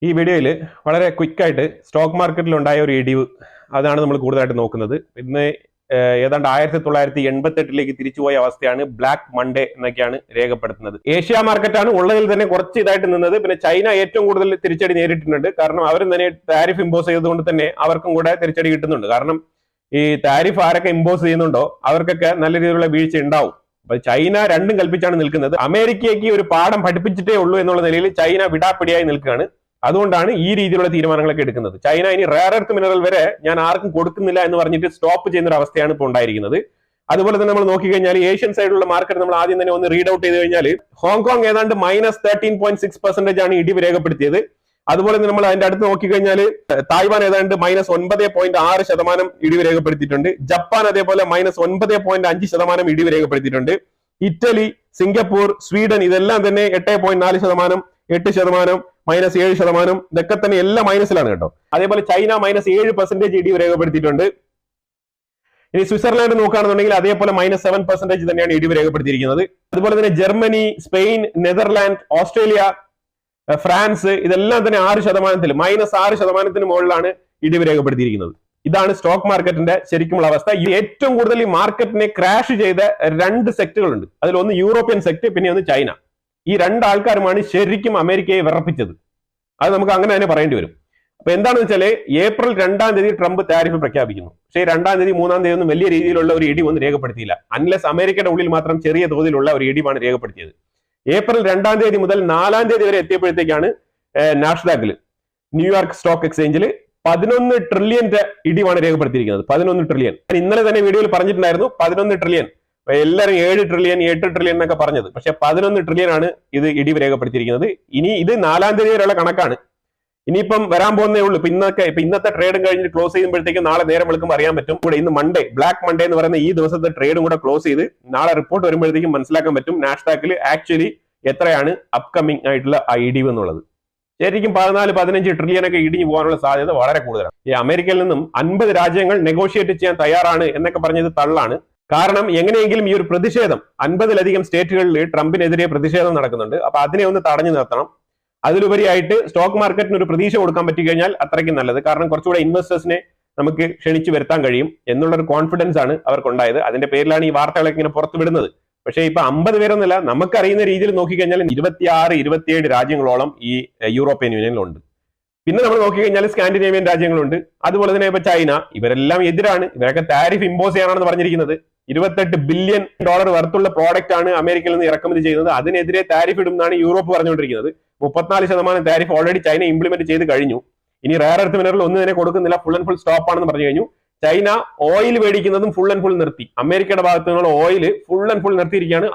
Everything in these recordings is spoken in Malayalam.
ഈ വീഡിയോയിൽ വളരെ ക്വിക്കായിട്ട് സ്റ്റോക്ക് മാർക്കറ്റിൽ ഉണ്ടായ ഒരു ഇടിവ് അതാണ് നമ്മൾ കൂടുതലായിട്ട് നോക്കുന്നത്. ഇന്ന് ഏതാണ്ട് 1988 തിരിച്ചുപോയ അവസ്ഥയാണ്. ബ്ലാക്ക് മൺഡേ എന്നൊക്കെയാണ് രേഖപ്പെടുത്തുന്നത്. ഏഷ്യ മാർക്കറ്റാണ് ഉള്ളതിൽ തന്നെ കുറച്ച് ഇതായിട്ട് നിന്നത്. പിന്നെ ചൈന ഏറ്റവും കൂടുതൽ തിരിച്ചടി നേരിട്ടിട്ടുണ്ട്. കാരണം അവരും തന്നെ താരിഫ് ഇമ്പോസ് ചെയ്തതുകൊണ്ട് തന്നെ അവർക്കും കൂടെ തിരിച്ചടി കിട്ടുന്നുണ്ട്. കാരണം ഈ താരിഫ് ആരൊക്കെ ഇമ്പോസ് ചെയ്യുന്നുണ്ടോ അവർക്കൊക്കെ നല്ല രീതിയിലുള്ള വീഴ്ച ഉണ്ടാവും. അപ്പൊ ചൈന രണ്ടും കൽപ്പിച്ചാണ് നിൽക്കുന്നത്. അമേരിക്കയ്ക്ക് ഒരു പാഠം പഠിപ്പിച്ചിട്ടേ ഉള്ളൂ എന്നുള്ള നിലയിൽ ചൈന വിടാപ്പിടിയായി നിൽക്കുകയാണ്. അതുകൊണ്ടാണ് ഈ രീതിയിലുള്ള തീരുമാനങ്ങളൊക്കെ എടുക്കുന്നത്. ചൈന ഇനി റെയർ എർത്ത് മിനറൽ വരെ ഞാൻ ആർക്കും കൊടുക്കുന്നില്ല എന്ന് പറഞ്ഞിട്ട് സ്റ്റോപ്പ് ചെയ്യുന്ന ഒരു അവസ്ഥയാണ് ഇപ്പോൾ ഉണ്ടായിരിക്കുന്നത്. അതുപോലെ തന്നെ നമ്മൾ നോക്കിക്കഴിഞ്ഞാൽ ഏഷ്യൻ സൈഡിലുള്ള മാർക്കറ്റ് നമ്മൾ ആദ്യം തന്നെ ഒന്ന് റീഡ് ഔട്ട് ചെയ്ത് കഴിഞ്ഞാൽ ഹോങ്കോങ് ഏതാണ്ട് -13.6% ആണ് ഇടിവ് രേഖപ്പെടുത്തിയത്. അതുപോലെ തന്നെ നമ്മൾ അതിന്റെ അടുത്ത് നോക്കിക്കഴിഞ്ഞാൽ തായ്വാൻ ഏതാണ്ട് -9.6% ഇടിവ് രേഖപ്പെടുത്തിയിട്ടുണ്ട്. ജപ്പാൻ അതേപോലെ -9.5% ഇടിവ് രേഖപ്പെടുത്തിയിട്ടുണ്ട്. ഇറ്റലി, സിംഗപ്പൂർ, സ്വീഡൻ ഇതെല്ലാം തന്നെ 8.4%, 8%, -7%, ഇതൊക്കെ തന്നെ എല്ലാം മൈനസിലാണ് കേട്ടോ. അതേപോലെ ചൈന -7% ഇടിവ് രേഖപ്പെടുത്തിയിട്ടുണ്ട്. ഇനി സ്വിറ്റ്സർലാൻഡ് നോക്കുകയാണെന്നുണ്ടെങ്കിൽ അതേപോലെ -7% തന്നെയാണ് ഇടിവ് രേഖപ്പെടുത്തിയിരിക്കുന്നത്. അതുപോലെ തന്നെ Germany, Spain, Netherland, Australia, France ഇതെല്ലാം തന്നെ 6%, -6% മുകളിലാണ് ഇടിവ് രേഖപ്പെടുത്തിയിരിക്കുന്നത്. ഇതാണ് സ്റ്റോക്ക് മാർക്കറ്റിന്റെ ശരിക്കുമുള്ള അവസ്ഥ. ഏറ്റവും കൂടുതൽ ഈ മാർക്കറ്റിനെ ക്രാഷ് ചെയ്ത രണ്ട് സെക്ടറുകളുണ്ട്. അതിലൊന്ന് യൂറോപ്യൻ സെക്ടർ, പിന്നെ ഒന്ന് ചൈന. ഈ രണ്ടാൾക്കാരുമാണ് ശരിക്കും അമേരിക്കയെ വിറപ്പിച്ചത്. അത് നമുക്ക് അങ്ങനെ തന്നെ പറയേണ്ടി വരും. അപ്പൊ എന്താണെന്ന് വെച്ചാൽ ഏപ്രിൽ 2-ാം തീയതി ട്രംപ് താരിഫ് പ്രഖ്യാപിക്കുന്നു. പക്ഷേ 2-ാം തീയതി 3-ാം തീയതി ഒന്നും വലിയ രീതിയിലുള്ള ഒരു ഇടിവൊന്നും രേഖപ്പെടുത്തിയില്ല. അൺലെസ് അമേരിക്കയുടെ ഉള്ളിൽ മാത്രം ചെറിയ തോതിലുള്ള ഒരു ഇടിവാണ് രേഖപ്പെടുത്തിയത്. ഏപ്രിൽ 2-ാം തീയതി മുതൽ 4-ാം തീയതി വരെ എത്തിയപ്പോഴത്തേക്കാണ് നാസ്ഡാക്കിൽ, ന്യൂയോർക്ക് സ്റ്റോക്ക് എക്സ്ചേഞ്ചിൽ 11 ട്രില്യന്റെ ഇടിവാണ് രേഖപ്പെടുത്തിയിരിക്കുന്നത്. 11 ട്രില്യൺ. ഇന്നലെ തന്നെ വീഡിയോയിൽ പറഞ്ഞിട്ടുണ്ടായിരുന്നു 11 ട്രില്യൺ. എല്ലാവരും 7 ട്രില്യൺ 8 ട്രില്യൺ എന്നൊക്കെ പറഞ്ഞത്. പക്ഷെ 11 ട്രില്യൺ ആണ് ഇത് ഇടിവ് രേഖപ്പെടുത്തിയിരിക്കുന്നത്. ഇനി ഇത് 4-ാം തീയതി വരെയുള്ള കണക്കാണ്. ഇനിയിപ്പം വരാൻ പോകുന്നേ ഉള്ളൂ. ഇന്നത്തെ ട്രേഡും കഴിഞ്ഞിട്ട് ക്ലോസ് ചെയ്യുമ്പോഴത്തേക്കും നാളെ നേരം വെളുക്കുമ്പോൾ അറിയാൻ പറ്റും. കൂടെ ഇന്ന് മൺഡേ, ബ്ലാക്ക് മൺഡേ എന്ന് പറയുന്ന ഈ ദിവസത്തെ ട്രേഡും കൂടെ ക്ലോസ് ചെയ്ത് നാളെ റിപ്പോർട്ട് വരുമ്പോഴത്തേക്കും മനസ്സിലാക്കാൻ പറ്റും നാസ്ഡാക്കിൽ ആക്ച്വലി എത്രയാണ് അപ്കമിങ് ആയിട്ടുള്ള ആ ഇടിവ് എന്നുള്ളത്. ശരിക്കും 14-15 ട്രില്യൺ ഒക്കെ ഇടിഞ്ഞു പോകാനുള്ള സാധ്യത വളരെ കൂടുതലാണ്. ഈ അമേരിക്കയിൽ നിന്നും 50 രാജ്യങ്ങൾ നെഗോഷിയേറ്റ് ചെയ്യാൻ തയ്യാറാണ് എന്നൊക്കെ പറഞ്ഞത് തള്ളാണ്. കാരണം എങ്ങനെയെങ്കിലും ഈ ഒരു പ്രതിഷേധം 50-ലധികം സ്റ്റേറ്റുകളിൽ ട്രംപിനെതിരെ പ്രതിഷേധം നടക്കുന്നുണ്ട്. അപ്പൊ അതിനെ ഒന്ന് തടഞ്ഞു നിർത്തണം. അതിലുപരിയായിട്ട് സ്റ്റോക്ക് മാർക്കറ്റിന് ഒരു പ്രതീക്ഷ കൊടുക്കാൻ പറ്റിക്കഴിഞ്ഞാൽ അത്രയ്ക്കും നല്ലത്. കാരണം കുറച്ചുകൂടെ ഇൻവെസ്റ്റേഴ്സിനെ നമുക്ക് ക്ഷണിച്ചു വരുത്താൻ കഴിയും എന്നുള്ളൊരു കോൺഫിഡൻസ് ആണ് അവർക്കുണ്ടായത്. അതിന്റെ പേരിലാണ് ഈ വാർത്തകളൊക്കെ ഇങ്ങനെ പുറത്തു വിടുന്നത്. പക്ഷേ ഇപ്പൊ 50 പേരൊന്നുമില്ല, നമുക്കറിയുന്ന രീതിയിൽ നോക്കിക്കഴിഞ്ഞാൽ 26-27 രാജ്യങ്ങളോളം ഈ യൂറോപ്യൻ യൂണിയനിലുണ്ട്. പിന്നെ നമ്മൾ നോക്കിക്കഴിഞ്ഞാൽ സ്കാൻഡിനേവിയൻ രാജ്യങ്ങളുണ്ട്. അതുപോലെ തന്നെ ഇപ്പൊ ചൈന, ഇവരെല്ലാം എതിരാണ്. ഇവരൊക്കെ താരിഫ് ഇമ്പോസ് ചെയ്യാനാണെന്ന് പറഞ്ഞിരിക്കുന്നത്. $28 ബില്യൺ വർത്തുള്ള പ്രോഡക്റ്റ് ആണ് അമേരിക്കയിൽ നിന്ന് ഇറക്കുമതി ചെയ്യുന്നത്. അതിനെതിരെ താരിഫ് ഇടും എന്നാണ് യൂറോപ്പ് പറഞ്ഞുകൊണ്ടിരിക്കുന്നത്. 34% താരിഫ് ഓൾറെഡി ചൈന ഇംപ്ലിമെന്റ് ചെയ്ത് കഴിഞ്ഞു. ഇനി റെയർ എർത്ത് മിനറൽ ഒന്നും തന്നെ കൊടുക്കുന്നില്ല, ഫുൾ ആൻഡ് ഫുൾ സ്റ്റോപ്പ് ആണെന്ന് പറഞ്ഞു കഴിഞ്ഞു. ചൈന ഓയിൽ മേടിക്കുന്നതും ഫുൾ ആൻഡ് ഫുൾ നിർത്തി. അമേരിക്കയുടെ ഭാഗത്തു നിന്നുള്ള ഓയിൽ ഫുൾ ആൻഡ് ഫുൾ നിർത്തിയിരിക്കുകയാണ്.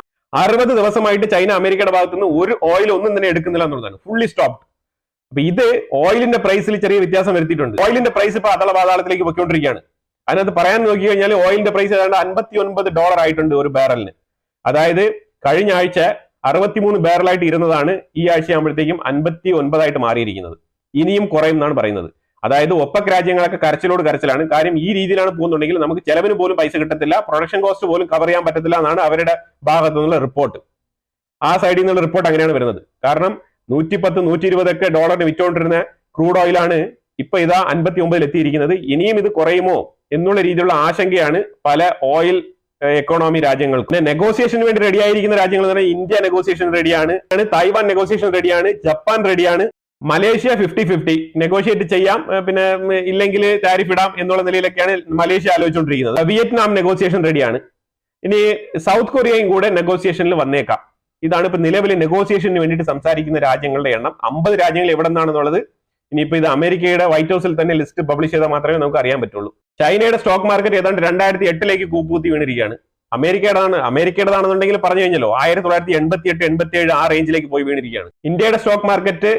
60 ദിവസമായിട്ട് ചൈന അമേരിക്കയുടെ ഭാഗത്തു നിന്ന് ഒരു ഓയിൽ ഒന്നും തന്നെ എടുക്കുന്നില്ല എന്നുള്ളതാണ്. Fully stopped. അപ്പൊ ഇത് ഓയിലിന്റെ പ്രൈസിൽ ചെറിയ വ്യത്യാസം വരുത്തിയിട്ടുണ്ട്. ഓയിലിന്റെ പ്രൈസ് ഇപ്പൊ അതള പാതാളത്തിലേക്ക് പൊയ്ക്കൊണ്ടിരിക്കുകയാണ്. അതിനകത്ത് പറയാൻ നോക്കി കഴിഞ്ഞാൽ ഓയിലിന്റെ പ്രൈസ് ഏതാണ്ട് $59 ആയിട്ടുണ്ട് ഒരു ബാരലിന്. അതായത് കഴിഞ്ഞ ആഴ്ച 63 ബാരലായിട്ട് ഇരുന്നതാണ് ഈ ആഴ്ച ആകുമ്പോഴത്തേക്കും 59 ആയിട്ട് മാറിയിരിക്കുന്നത്. ഇനിയും കുറയും എന്നാണ് പറയുന്നത്. അതായത് ഒപ്പക് രാജ്യങ്ങളൊക്കെ കരച്ചിലോട് കരച്ചിലാണ്. കാര്യം ഈ രീതിയിലാണ് പോകുന്നുണ്ടെങ്കിൽ നമുക്ക് ചെലവിന് പോലും പൈസ കിട്ടത്തില്ല, പ്രൊഡക്ഷൻ കോസ്റ്റ് പോലും കവർ ചെയ്യാൻ പറ്റത്തില്ല എന്നാണ് അവരുടെ ഭാഗത്തു നിന്നുള്ള റിപ്പോർട്ട്. ആ സൈഡിൽ നിന്നുള്ള റിപ്പോർട്ട് അങ്ങനെയാണ് വരുന്നത്. കാരണം $110-120 വിറ്റുകൊണ്ടിരുന്ന ക്രൂഡ് ഓയിലാണ് ഇപ്പൊ ഇതാ 59 എത്തിയിരിക്കുന്നത്. ഇനിയും ഇത് കുറയുമോ എന്നുള്ള രീതിയിലുള്ള ആശങ്കയാണ് പല ഓയിൽ എക്കോണമി രാജ്യങ്ങൾക്ക്. പിന്നെ നെഗോസിയേഷന് വേണ്ടി റെഡി ആയിരിക്കുന്ന രാജ്യങ്ങൾ എന്ന് പറഞ്ഞാൽ ഇന്ത്യ നെഗോസിയേഷൻ റെഡിയാണ്, തായ്വാൻ നെഗോസിയേഷൻ റെഡിയാണ്, ജപ്പാൻ റെഡിയാണ്, മലേഷ്യ 50-50 നെഗോഷിയേറ്റ് ചെയ്യാം, പിന്നെ ഇല്ലെങ്കിൽ താരിഫ് ഇടാം എന്നുള്ള നിലയിലൊക്കെയാണ് മലേഷ്യ ആലോചിച്ചുകൊണ്ടിരിക്കുന്നത്. വിയറ്റ്നാം നെഗോസിയേഷൻ റെഡിയാണ്. ഇനി സൗത്ത് കൊറിയയും കൂടെ നെഗോസിയേഷനിൽ വന്നേക്കാം. ഇതാണ് ഇപ്പൊ നിലവിലെ നെഗോസിയേഷന് വേണ്ടിയിട്ട് സംസാരിക്കുന്ന രാജ്യങ്ങളുടെ എണ്ണം. 50 രാജ്യങ്ങൾ എവിടെ നിന്നാണെന്നുള്ളത് ഇനിയിപ്പോ ഇത് അമേരിക്കയുടെ വൈറ്റ് ഹൗസിൽ തന്നെ ലിസ്റ്റ് പബ്ലിഷ് ചെയ്താൽ മാത്രമേ നമുക്ക് അറിയാൻ പറ്റുള്ളൂ. ചൈനയുടെ സ്റ്റോക്ക് മാർക്കറ്റ് ഏതാണ്ട് 2008 കൂപ്പുകുത്തി വീണിരിക്കുകയാണ്. അമേരിക്കയുടേതാണെന്നുണ്ടെങ്കിൽ പറഞ്ഞു കഴിഞ്ഞല്ലോ 1988-87 ആ റേഞ്ചിലേക്ക് പോയി വീണിരിക്കുകയാണ്. ഇന്ത്യയുടെ stock market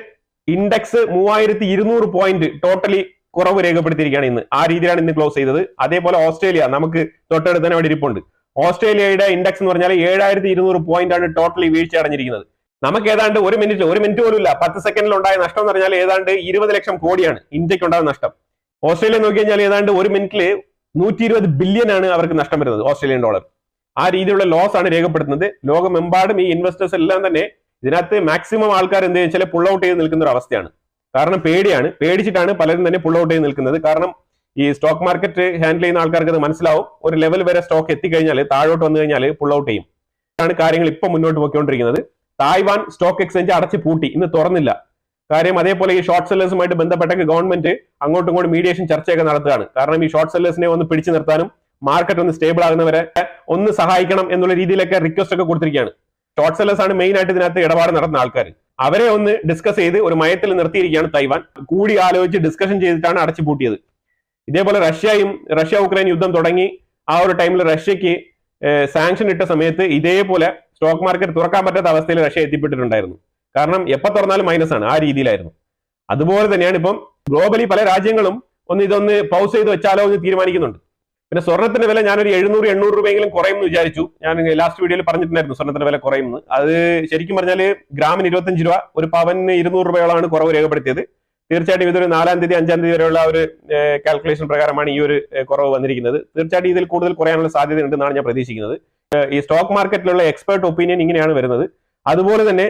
index 3200 point totally കുറവ് രേഖപ്പെടുത്തിയിരിക്കുകയാണ് ഇന്ന്. ആ രീതിയിലാണ് ഇന്ന് ക്ലോസ് ചെയ്തത്. അതേപോലെ ഓസ്ട്രേലിയ നമുക്ക് തൊട്ടടുത്ത് തന്നെ അവിടെ ഇരിപ്പുണ്ട്. ഓസ്ട്രേലിയയുടെ ഇൻഡെക്സ് എന്ന് പറഞ്ഞാൽ 7200 പോയിന്റ് ആണ് ടോട്ടലി വീഴ്ച അടഞ്ഞിരിക്കുന്നത്. നമുക്ക് ഏതാണ്ട് ഒരു മിനിറ്റ് പോലും ഇല്ല, 10 സെക്കൻഡിൽ ഉണ്ടായ നഷ്ടം എന്ന് പറഞ്ഞാൽ ഏതാണ്ട് 20 ലക്ഷം കോടിയാണ് ഇന്ത്യക്ക് ഉണ്ടായ നഷ്ടം. ഓസ്ട്രേലിയ നോക്കി കഴിഞ്ഞാൽ ഏതാണ്ട് ഒരു മിനിറ്റിൽ 120 ബില്യൺ ആണ് അവർക്ക് നഷ്ടം വരുന്നത്, ഓസ്ട്രേലിയൻ ഡോളർ. ആ രീതിയിലുള്ള ലോസ് ആണ് രേഖപ്പെടുത്തുന്നത്. ലോകമെമ്പാടും ഈ ഇൻവെസ്റ്റേഴ്സ് എല്ലാം തന്നെ ഇതിനകത്ത് മാക്സിമം ആൾക്കാർ എന്ത് വെച്ചാൽ പുൾ ഔട്ട് ചെയ്ത് നിൽക്കുന്ന ഒരു അവസ്ഥയാണ്. കാരണം പേടിച്ചിട്ടാണ് പലരും തന്നെ പുൾ ഔട്ട് ചെയ്ത് നിൽക്കുന്നത്. കാരണം ഈ സ്റ്റോക്ക് മാർക്കറ്റ് ഹാൻഡിൽ ചെയ്യുന്ന ആൾക്കാർക്ക് അത് മനസ്സിലാവും, ഒരു ലെവൽ വരെ സ്റ്റോക്ക് എത്തിക്കഴിഞ്ഞാൽ താഴോട്ട് വന്നു കഴിഞ്ഞാൽ പുൾ ഔട്ട് ചെയ്യും. ആണ് കാര്യങ്ങൾ ഇപ്പൊ മുന്നോട്ട് പോയിക്കൊണ്ടിരിക്കുന്നത്. തായ്വാൻ സ്റ്റോക്ക് എക്സ്ചേഞ്ച് അടച്ചു പൂട്ടി, ഇന്ന് തുറന്നില്ല. കാര്യം അതേപോലെ ഈ ഷോർട്ട് സെല്ലേഴ്സുമായിട്ട് ബന്ധപ്പെട്ട ഗവൺമെന്റ് അങ്ങോട്ടും ഇങ്ങോട്ടും മീഡിയേഷൻ ചർച്ചയൊക്കെ നടത്തുകയാണ്. കാരണം ഈ ഷോർട്ട് സെല്ലേഴ്സിനെ ഒന്ന് പിടിച്ചു നിർത്താനും മാർക്കറ്റ് ഒന്ന് സ്റ്റേബിൾ ആകുന്നവരെ ഒന്ന് സഹായിക്കണം എന്നുള്ള രീതിയിലൊക്കെ റിക്വസ്റ്റ് ഒക്കെ കൊടുത്തിരിക്കുകയാണ്. ഷോർട്ട് സെല്ലേഴ്സ് ആണ് മെയിൻ ആയിട്ട് ഇതിനകത്ത് ഇടപാട് നടത്തുന്ന ആൾക്കാർ. അവരെ ഒന്ന് ഡിസ്കസ് ചെയ്ത് ഒരു മയത്തിൽ നിർത്തിയിരിക്കുകയാണ് തായ്വാൻ. കൂടി ആലോചിച്ച് ഡിസ്കഷൻ ചെയ്തിട്ടാണ് അടച്ചു പൂട്ടിയത്. ഇതേപോലെ റഷ്യ ഉക്രൈൻ യുദ്ധം തുടങ്ങി ആ ഒരു ടൈമിൽ റഷ്യക്ക് സാങ്ഷൻ ഇട്ട സമയത്ത് ഇതേപോലെ സ്റ്റോക്ക് മാർക്കറ്റ് തുറക്കാൻ പറ്റാത്ത അവസ്ഥയിൽ റഷ്യ എത്തിപ്പെട്ടിട്ടുണ്ടായിരുന്നു. കാരണം എപ്പോ തുറന്നാലും മൈനസ് ആണ്, ആ രീതിയിലായിരുന്നു. അതുപോലെ തന്നെയാണ് ഇപ്പം ഗ്ലോബലി പല രാജ്യങ്ങളും ഇതൊന്ന് പൗസ് ചെയ്ത് വെച്ചാലോ എന്ന് തീരുമാനിക്കുന്നുണ്ട്. പിന്നെ സ്വർണ്ണത്തിന്റെ വില ഞാനൊരു 700-800 രൂപയെങ്കിലും കുറയുമെന്ന് വിചാരിച്ചു. ഞാൻ ലാസ്റ്റ് വീഡിയോയിൽ പറഞ്ഞിട്ടുണ്ടായിരുന്നു സ്വർണ്ണത്തിന്റെ വില കുറയുമെന്ന്. അത് ശരിക്കും പറഞ്ഞാൽ ഗ്രാമിന് 25 രൂപ, ഒരു പവന് 200 രൂപയോളാണ് കുറവ് രേഖപ്പെടുത്തിയത്. തീർച്ചയായിട്ടും ഇതൊരു 4-ാം തീയതി 5-ാം തീയതി വരെയുള്ള ഒരു കാൽക്കുലേഷൻ പ്രകാരമാണ് ഈ ഒരു കുറവ് വന്നിരിക്കുന്നത്. തീർച്ചയായിട്ടും ഇതിൽ കൂടുതൽ കുറയാനുള്ള സാധ്യത ഉണ്ടെന്നാണ് ഞാൻ പ്രതീക്ഷിക്കുന്നത്. ഈ സ്റ്റോക്ക് മാർക്കറ്റിലുള്ള എക്സ്പേർട്ട് ഒപ്പീനിയൻ ഇങ്ങനെയാണ് വരുന്നത്. അതുപോലെ തന്നെ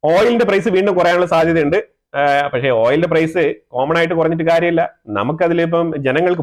ഓയിലിന്റെ പ്രൈസ് വീണ്ടും കുറയാനുള്ള സാധ്യതയുണ്ട്. പക്ഷേ ഓയിലിന്റെ പ്രൈസ് കോമൺ ആയിട്ട് കുറഞ്ഞിട്ട് കാര്യമില്ല. നമുക്കതിലിപ്പം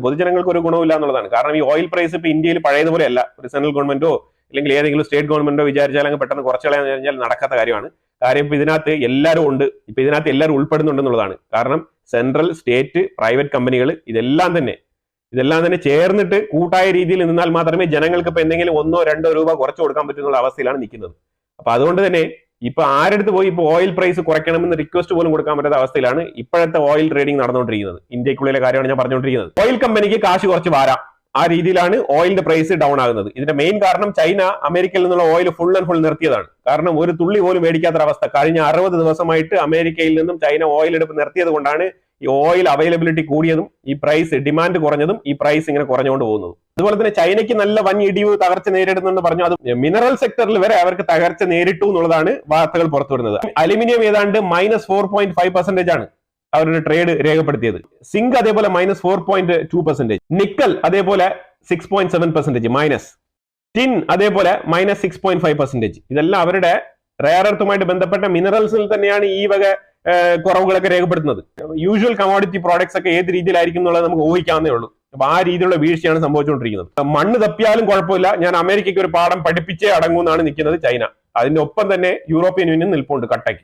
പൊതുജനങ്ങൾക്ക് ഒരു ഗുണമില്ല എന്നുള്ളതാണ്. കാരണം ഈ ഓയിൽ പ്രൈസ് ഇപ്പൊ ഇന്ത്യയിൽ പഴയതുപോലെ അല്ല. ഒരു സെൻട്രൽ ഗവൺമെന്റോ അല്ലെങ്കിൽ ഏതെങ്കിലും സ്റ്റേറ്റ് ഗവൺമെന്റോ വിചാരിച്ചാൽ അങ്ങ് പെട്ടെന്ന് കുറച്ച് കളയാൻ കഴിഞ്ഞാൽ നടക്കാത്ത കാര്യമാണ്. കാര്യം ഇപ്പൊ ഇതിനകത്ത് എല്ലാവരും ഉണ്ട്, ഇപ്പൊ ഇതിനകത്ത് എല്ലാവരും ഉൾപ്പെടുന്നുണ്ടെന്നുള്ളതാണ്. കാരണം സെൻട്രൽ, സ്റ്റേറ്റ്, പ്രൈവറ്റ് കമ്പനികൾ ഇതെല്ലാം തന്നെ ചേർന്നിട്ട് കൂട്ടായ രീതിയിൽ നിന്നാൽ മാത്രമേ ജനങ്ങൾക്ക് ഇപ്പൊ എന്തെങ്കിലും 1-2 രൂപ കുറച്ച് കൊടുക്കാൻ പറ്റുന്ന അവസ്ഥയിലാണ് നിൽക്കുന്നത്. അപ്പൊ അതുകൊണ്ട് തന്നെ ഇപ്പൊ ആരെടുത്ത് പോയി ഇപ്പൊ ഓയിൽ പ്രൈസ് കുറയ്ക്കണമെന്ന് റിക്വസ്റ്റ് പോലും കൊടുക്കാൻ പറ്റാത്ത അവസ്ഥയിലാണ് ഇപ്പോഴത്തെ ഓയിൽ ട്രേഡിംഗ് നടന്നുകൊണ്ടിരിക്കുന്നത്. ഇന്ത്യക്കുള്ളിലെ കാര്യമാണ് ഞാൻ പറഞ്ഞുകൊണ്ടിരിക്കുന്നത്. ഓയിൽ കമ്പനിക്ക് കാശ് കുറച്ച് വാരാം, ആ രീതിയിലാണ് ഓയിലിന്റെ പ്രൈസ് ഡൗൺ ആകുന്നത്. ഇതിന്റെ മെയിൻ കാരണം ചൈന അമേരിക്കയിൽ നിന്നുള്ള ഓയിൽ ഫുൾ ആൻഡ് ഫുൾ നിർത്തിയതാണ്. കാരണം ഒരു തുള്ളി പോലും മേടിക്കാത്ത അവസ്ഥ. കഴിഞ്ഞ 60 ദിവസമായിട്ട് അമേരിക്കയിൽ നിന്നും ചൈന ഓയിൽ എടുപ്പ് നിർത്തിയത് കൊണ്ടാണ് ഈ ഓയിൽ അവൈലബിലിറ്റി കൂടിയതും ഈ പ്രൈസ് ഡിമാൻഡ് കുറഞ്ഞതും ഈ പ്രൈസ് ഇങ്ങനെ കുറഞ്ഞുകൊണ്ട് പോകുന്നത്. അതുപോലെ തന്നെ ചൈനയ്ക്ക് നല്ല വൻ ഇടിവ് തകർച്ച നേരിടുന്നെന്ന് പറഞ്ഞു. അത് മിനറൽ സെക്ടറിൽ വരെ അവർക്ക് തകർച്ച നേരിട്ടു എന്നുള്ളതാണ് വാർത്തകൾ പുറത്തുവിടുന്നത്. അലുമിനിയം ഏതാണ്ട് -4.5% ആണ് അവരുടെ ട്രേഡ് രേഖപ്പെടുത്തിയത്. സിങ്ക് അതേപോലെ -4.2%, നിക്കൽ അതേപോലെ 6.7% മൈനസ്, ടിൻ അതേപോലെ -6.5%. ഇതെല്ലാം അവരുടെ റെയർ എർത്തുമായിട്ട് ബന്ധപ്പെട്ട മിനറൽസിൽ തന്നെയാണ് ഈ വക കുറവുകളൊക്കെ രേഖപ്പെടുത്തുന്നത്. യൂഷ്വൽ കമോഡിറ്റി പ്രോഡക്ട്സ് ഒക്കെ ഏത് രീതിയിലായിരിക്കും എന്നുള്ളത് നമുക്ക് ഊഹിക്കാവുന്നേ ഉള്ളൂ. അപ്പൊ ആ രീതിയിലുള്ള വീഴ്ചയാണ് സംഭവിച്ചുകൊണ്ടിരിക്കുന്നത്. മണ്ണ് തപ്പിയാലും കുഴപ്പമില്ല, ഞാൻ അമേരിക്കയ്ക്ക് ഒരു പാഠം പഠിപ്പിച്ചേ അടങ്ങുമെന്നാണ് നിൽക്കുന്നത് ചൈന. അതിന്റെ ഒപ്പം തന്നെ യൂറോപ്യൻ യൂണിയൻ നിൽപ്പുണ്ട് കട്ടയ്ക്ക്.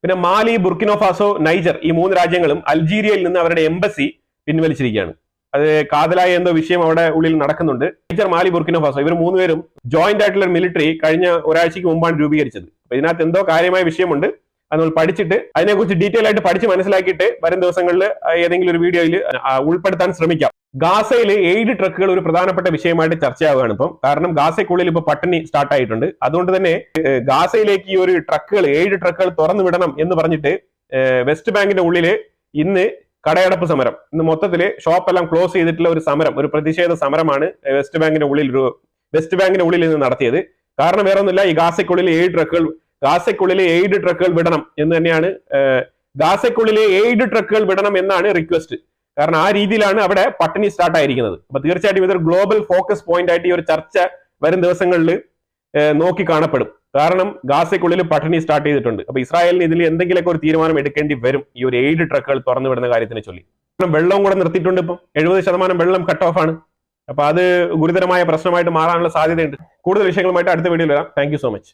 പിന്നെ മാലി, ബുർക്കിനോ ഫാസോ, നൈജർ ഈ 3 രാജ്യങ്ങളും അൾജീരിയയിൽ നിന്ന് അവരുടെ എംബസി പിൻവലിച്ചിരിക്കുകയാണ്. അത് കാതലായ എന്തോ വിഷയം അവിടെ ഉള്ളിൽ നടക്കുന്നുണ്ട്. നൈജർ, മാലി, ബുർക്കിനോ ഫാസോ ഇവർ 3 പേരും ജോയിന്റ് ആയിട്ടുള്ള മിലിറ്ററി കഴിഞ്ഞ ഒരാഴ്ചയ്ക്ക് മുമ്പാണ് രൂപീകരിച്ചത്. അപ്പൊ ഇതിനകത്ത് എന്തോ കാര്യമായ വിഷയമുണ്ട്. അത് നമ്മൾ പഠിച്ചിട്ട് അതിനെക്കുറിച്ച് ഡീറ്റെയിൽ ആയിട്ട് പഠിച്ച് മനസ്സിലാക്കിയിട്ട് വരും ദിവസങ്ങളിൽ ഏതെങ്കിലും ഒരു വീഡിയോയിൽ ഉൾപ്പെടുത്താൻ ശ്രമിക്കാം. ഗാസയിൽ എയ്ഡ് ട്രക്കുകൾ ഒരു പ്രധാനപ്പെട്ട വിഷയമായിട്ട് ചർച്ചയാവുകയാണ് ഇപ്പം. കാരണം ഗാസയ്ക്കുള്ളിൽ ഇപ്പൊ പട്ടിണി സ്റ്റാർട്ട് ആയിട്ടുണ്ട്. അതുകൊണ്ട് തന്നെ ഗാസയിലേക്ക് ഈ ഒരു എയ്ഡ് ട്രക്കുകൾ തുറന്നു വിടണം എന്ന് പറഞ്ഞിട്ട് വെസ്റ്റ് ബാങ്കിന്റെ ഉള്ളില് ഇന്ന് കടയടപ്പ് സമരം, ഇന്ന് മൊത്തത്തില് ഷോപ്പെല്ലാം ക്ലോസ് ചെയ്തിട്ടുള്ള ഒരു സമരം, ഒരു പ്രതിഷേധ സമരമാണ് വെസ്റ്റ് ബാങ്കിന്റെ ഉള്ളിൽ നിന്ന് നടത്തിയത്. കാരണം വേറെ ഒന്നുമില്ല, ഈ ഗാസയ്ക്കുള്ളിൽ എയ്ഡ് ട്രക്കുകൾ വിടണം എന്ന് തന്നെയാണ്, ഗാസയ്ക്കുള്ളിലെ എയ്ഡ് ട്രക്കുകൾ വിടണം എന്നാണ് റിക്വസ്റ്റ്. കാരണം ആ രീതിയിലാണ് അവിടെ പട്ടിണി സ്റ്റാർട്ട് ആയിരിക്കുന്നത്. അപ്പൊ തീർച്ചയായിട്ടും ഇതൊരു ഗ്ലോബൽ ഫോക്കസ് പോയിന്റ് ആയിട്ട് ഈ ഒരു ചർച്ച വരും ദിവസങ്ങളിൽ നോക്കി കാണപ്പെടും. കാരണം ഗാസയ്ക്കുള്ളിൽ പട്ടിണി സ്റ്റാർട്ട് ചെയ്തിട്ടുണ്ട്. അപ്പൊ ഇസ്രായേലിന് ഇതിൽ എന്തെങ്കിലുമൊക്കെ ഒരു തീരുമാനം എടുക്കേണ്ടി വരും ഈ ഒരു എയ്ഡ് ട്രക്കുകൾ തുറന്നു വിടുന്ന കാര്യത്തിനെ ചൊല്ലി. വെള്ളവും കൂടെ നിർത്തിയിട്ടുണ്ട്. ഇപ്പം 70% വെള്ളം കട്ട് ഓഫ് ആണ്. അപ്പൊ അത് ഗുരുതരമായ പ്രശ്നമായിട്ട് മാറാനുള്ള സാധ്യതയുണ്ട്. കൂടുതൽ വിഷയങ്ങളുമായിട്ട് അടുത്ത വീഡിയോയിൽ വരാം. Thank you so much.